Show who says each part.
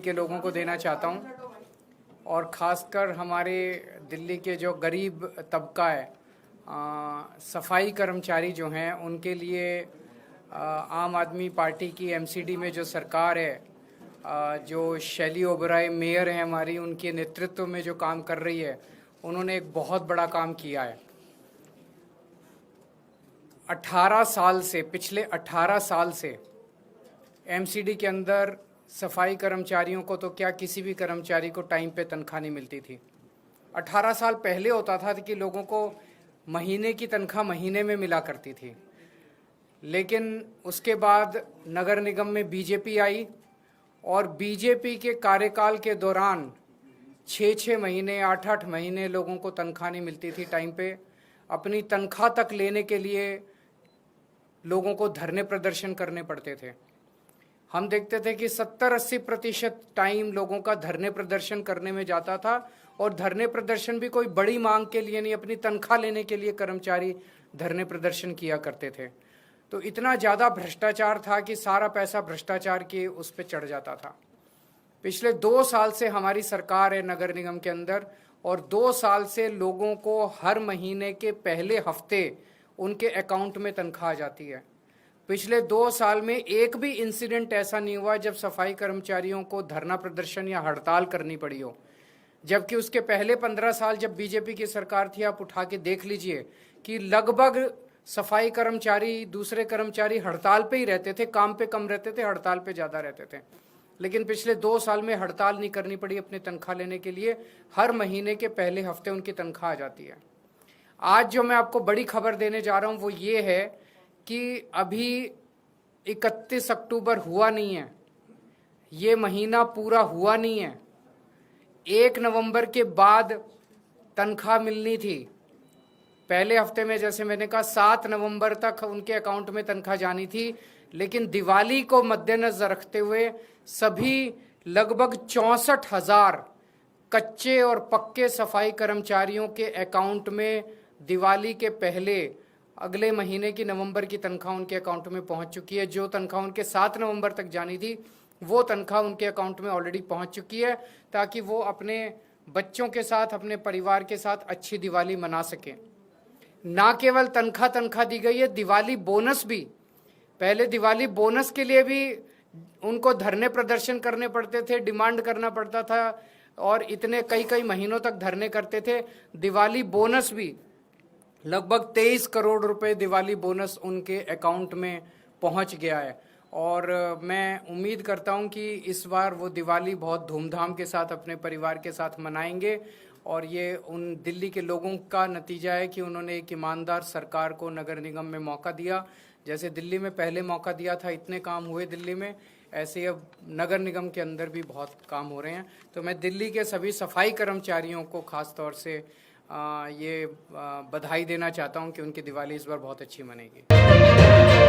Speaker 1: के लोगों को देना चाहता हूं, और ख़ासकर हमारे दिल्ली के जो गरीब तबका है, सफाई कर्मचारी जो हैं, उनके लिए आम आदमी पार्टी की एमसीडी में जो सरकार है, जो शैली ओबराय मेयर है हमारी, उनके नेतृत्व में जो काम कर रही है, उन्होंने एक बहुत बड़ा काम किया है। 18 साल से, पिछले 18 साल से एमसीडी के अंदर सफाई कर्मचारियों को तो क्या, किसी भी कर्मचारी को टाइम पे तनख्वाह नहीं मिलती थी। 18 साल पहले होता था कि लोगों को महीने की तनख्वाह महीने में मिला करती थी, लेकिन उसके बाद नगर निगम में बीजेपी आई और बीजेपी के कार्यकाल के दौरान 6-6 महीने, 8-8 महीने लोगों को तनख्वाह नहीं मिलती थी टाइम पे। अपनी तनख्वाह तक लेने के लिए लोगों को धरने प्रदर्शन करने पड़ते थे। हम देखते थे कि 70-80% टाइम लोगों का धरने प्रदर्शन करने में जाता था, और धरने प्रदर्शन भी कोई बड़ी मांग के लिए नहीं, अपनी तनख्वाह लेने के लिए कर्मचारी धरने प्रदर्शन किया करते थे। तो इतना ज़्यादा भ्रष्टाचार था कि सारा पैसा भ्रष्टाचार के उस पर चढ़ जाता था। पिछले 2 साल से हमारी सरकार है नगर निगम के अंदर, और 2 साल से लोगों को हर महीने के पहले हफ्ते उनके अकाउंट में तनख्वाह आ जाती है। पिछले 2 साल में एक भी इंसिडेंट ऐसा नहीं हुआ जब सफाई कर्मचारियों को धरना प्रदर्शन या हड़ताल करनी पड़ी हो। जबकि उसके पहले 15 साल जब बीजेपी की सरकार थी, आप उठा के देख लीजिए कि लगभग सफाई कर्मचारी, दूसरे कर्मचारी हड़ताल पे ही रहते थे, काम पे कम रहते थे, हड़ताल पे ज़्यादा रहते थे। लेकिन पिछले 2 साल में हड़ताल नहीं करनी पड़ी अपनी तनख्वाह लेने के लिए, हर महीने के पहले हफ्ते उनकी तनख्वाह आ जाती है। आज जो मैं आपको बड़ी खबर देने जा रहा हूँ वो ये है कि अभी 31 अक्टूबर हुआ नहीं है, ये महीना पूरा हुआ नहीं है। 1 नवंबर के बाद तनख्वाह मिलनी थी। पहले हफ्ते में, जैसे मैंने कहा, 7 नवंबर तक उनके अकाउंट में तनख्वाह जानी थी, लेकिन दिवाली को मद्देनजर रखते हुए सभी लगभग 64,000 कच्चे और पक्के सफाई कर्मचारियों के अकाउंट में दिवाली के पहले अगले महीने की नवंबर की तनख्वाह उनके अकाउंट में पहुंच चुकी है। जो तनख्वाह उनके 7 नवंबर तक जानी थी, वो तनख्वाह उनके अकाउंट में ऑलरेडी पहुंच चुकी है, ताकि वो अपने बच्चों के साथ, अपने परिवार के साथ अच्छी दिवाली मना सकें। ना केवल तनख्वाह दी गई है, दिवाली बोनस भी। पहले दिवाली बोनस के लिए भी उनको धरने प्रदर्शन करने पड़ते थे, डिमांड करना पड़ता था, और इतने कई महीनों तक धरने करते थे। दिवाली बोनस भी लगभग 23 करोड़ रुपए दिवाली बोनस उनके अकाउंट में पहुंच गया है। और मैं उम्मीद करता हूं कि इस बार वो दिवाली बहुत धूमधाम के साथ अपने परिवार के साथ मनाएंगे, और ये उन दिल्ली के लोगों का नतीजा है कि उन्होंने एक ईमानदार सरकार को नगर निगम में मौका दिया। जैसे दिल्ली में पहले मौका दिया था, इतने काम हुए दिल्ली में, ऐसे ही अब नगर निगम के अंदर भी बहुत काम हो रहे हैं। तो मैं दिल्ली के सभी सफाई कर्मचारियों को खास तौर से ये बधाई देना चाहता हूं कि उनकी दिवाली इस बार बहुत अच्छी मनेगी।